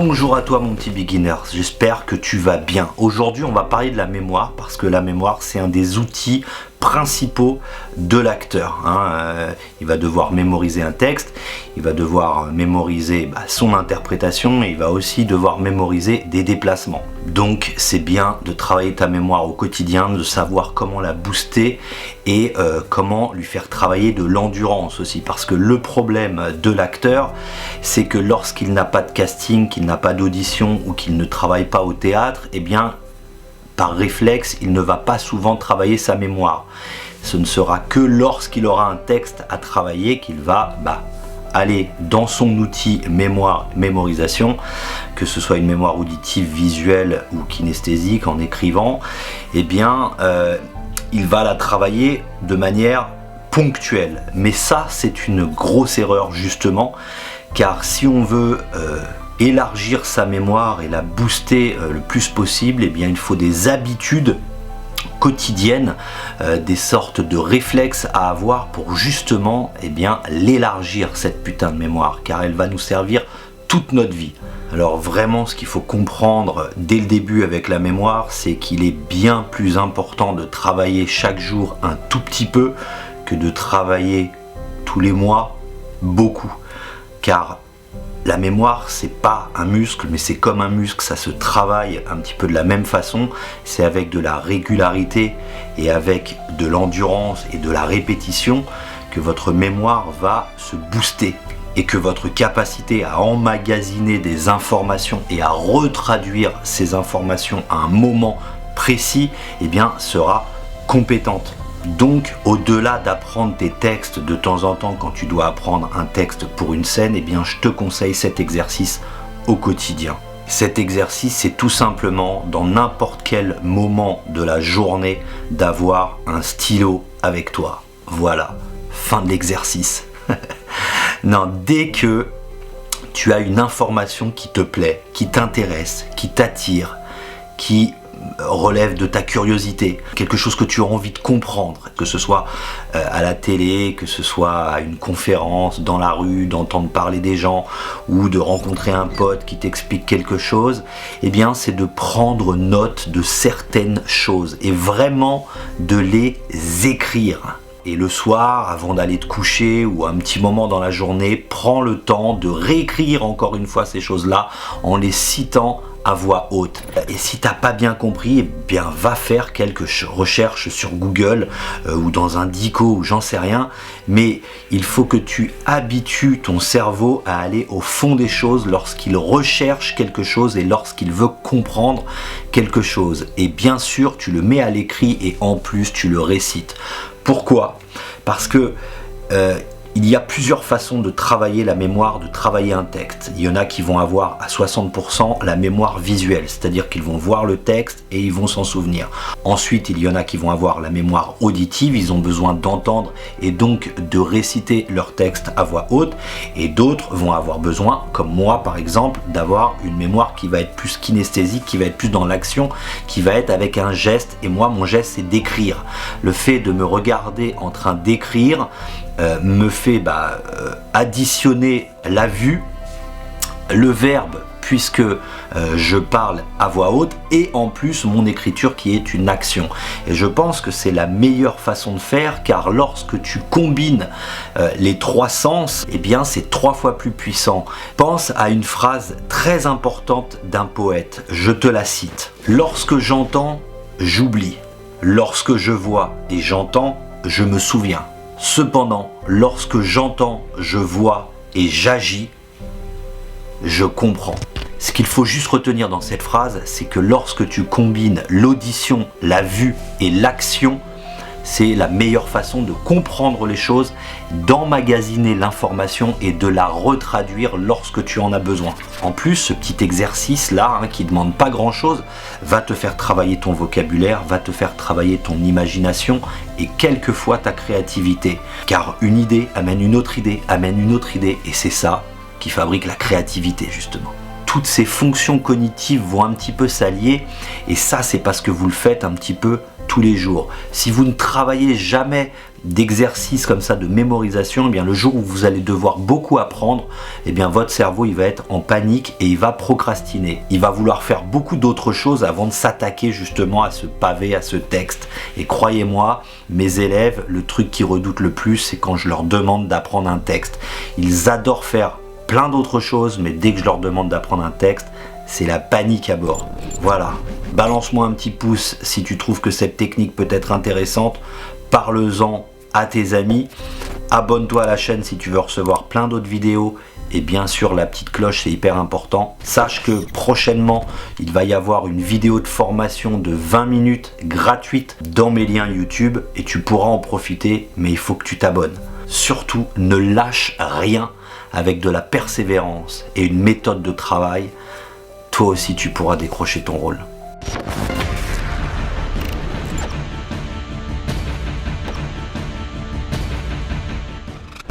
Bonjour à toi mon petit beginner, j'espère que tu vas bien. Aujourd'hui on va parler de la mémoire parce que la mémoire c'est un des outils principaux de l'acteur. Il va devoir mémoriser un texte, il va devoir mémoriser son interprétation et il va aussi devoir mémoriser des déplacements. Donc c'est bien de travailler ta mémoire au quotidien, de savoir comment la booster et comment lui faire travailler de l'endurance aussi. Parce que le problème de l'acteur, c'est que lorsqu'il n'a pas de casting, qu'il n'a pas d'audition ou qu'il ne travaille pas au théâtre, eh bien par réflexe, il ne va pas souvent travailler sa mémoire. Ce ne sera que lorsqu'il aura un texte à travailler qu'il va aller dans son outil mémorisation, que ce soit une mémoire auditive, visuelle ou kinesthésique en écrivant, eh bien il va la travailler de manière ponctuelle. Mais ça, c'est une grosse erreur justement, car si on veut élargir sa mémoire et la booster le plus possible, eh bien il faut des habitudes quotidiennes, des sortes de réflexes à avoir pour justement l'élargir cette putain de mémoire, car elle va nous servir toute notre vie. Alors vraiment, ce qu'il faut comprendre dès le début avec la mémoire, c'est qu'il est bien plus important de travailler chaque jour un tout petit peu que de travailler tous les mois beaucoup, car la mémoire, c'est pas un muscle, mais c'est comme un muscle, ça se travaille un petit peu de la même façon. C'est avec de la régularité et avec de l'endurance et de la répétition que votre mémoire va se booster et que votre capacité à emmagasiner des informations et à retraduire ces informations à un moment précis, sera compétente. Donc, au-delà d'apprendre tes textes de temps en temps quand tu dois apprendre un texte pour une scène, je te conseille cet exercice au quotidien. Cet exercice, c'est tout simplement, dans n'importe quel moment de la journée, d'avoir un stylo avec toi. Voilà, fin de l'exercice. Non, dès que tu as une information qui te plaît, qui t'intéresse, qui t'attire, qui relève de ta curiosité, quelque chose que tu as envie de comprendre, que ce soit à la télé, que ce soit à une conférence, dans la rue, d'entendre parler des gens ou de rencontrer un pote qui t'explique quelque chose, c'est de prendre note de certaines choses et vraiment de les écrire. Et le soir, avant d'aller te coucher ou un petit moment dans la journée, prends le temps de réécrire encore une fois ces choses-là en les citant à voix haute. Et si t'as pas bien compris, va faire quelques recherches sur Google ou dans un dico ou j'en sais rien, mais il faut que tu habitues ton cerveau à aller au fond des choses lorsqu'il recherche quelque chose et lorsqu'il veut comprendre quelque chose. Et bien sûr, tu le mets à l'écrit et en plus tu le récites. Pourquoi ? Parce que il y a plusieurs façons de travailler la mémoire, de travailler un texte. Il y en a qui vont avoir à 60% la mémoire visuelle, c'est-à-dire qu'ils vont voir le texte et ils vont s'en souvenir. Ensuite, il y en a qui vont avoir la mémoire auditive, ils ont besoin d'entendre et donc de réciter leur texte à voix haute. Et d'autres vont avoir besoin, comme moi par exemple, d'avoir une mémoire qui va être plus kinesthésique, qui va être plus dans l'action, qui va être avec un geste. Et moi, mon geste, c'est d'écrire. Le fait de me regarder en train d'écrire me fait additionner la vue, le verbe puisque je parle à voix haute et en plus mon écriture qui est une action. Et je pense que c'est la meilleure façon de faire, car lorsque tu combines les trois sens, c'est 3 fois plus puissant. Pense à une phrase très importante d'un poète, je te la cite. Lorsque j'entends, j'oublie. Lorsque je vois et j'entends, je me souviens. Cependant, lorsque j'entends, je vois et j'agis, je comprends. Ce qu'il faut juste retenir dans cette phrase, c'est que lorsque tu combines l'audition, la vue et l'action, c'est la meilleure façon de comprendre les choses, d'emmagasiner l'information et de la retraduire lorsque tu en as besoin. En plus, ce petit exercice-là, qui ne demande pas grand-chose, va te faire travailler ton vocabulaire, va te faire travailler ton imagination et quelquefois ta créativité. Car une idée amène une autre idée, amène une autre idée, et c'est ça qui fabrique la créativité justement. Toutes ces fonctions cognitives vont un petit peu s'allier, et ça c'est parce que vous le faites un petit peu tous tous les jours, si vous ne travaillez jamais d'exercices comme ça de mémorisation, eh bien le jour où vous allez devoir beaucoup apprendre, eh bien votre cerveau il va être en panique et il va procrastiner. Il va vouloir faire beaucoup d'autres choses avant de s'attaquer justement à ce pavé, à ce texte. Et croyez-moi, mes élèves, le truc qu'ils redoutent le plus, c'est quand je leur demande d'apprendre un texte. Ils adorent faire plein d'autres choses, mais dès que je leur demande d'apprendre un texte, c'est la panique à bord. Voilà, balance-moi un petit pouce si tu trouves que cette technique peut être intéressante. Parle-en à tes amis. Abonne-toi à la chaîne si tu veux recevoir plein d'autres vidéos. Et bien sûr, la petite cloche, c'est hyper important. Sache que prochainement, il va y avoir une vidéo de formation de 20 minutes gratuite dans mes liens YouTube. Et tu pourras en profiter, mais il faut que tu t'abonnes. Surtout, ne lâche rien. Avec de la persévérance et une méthode de travail, toi aussi tu pourras décrocher ton rôle.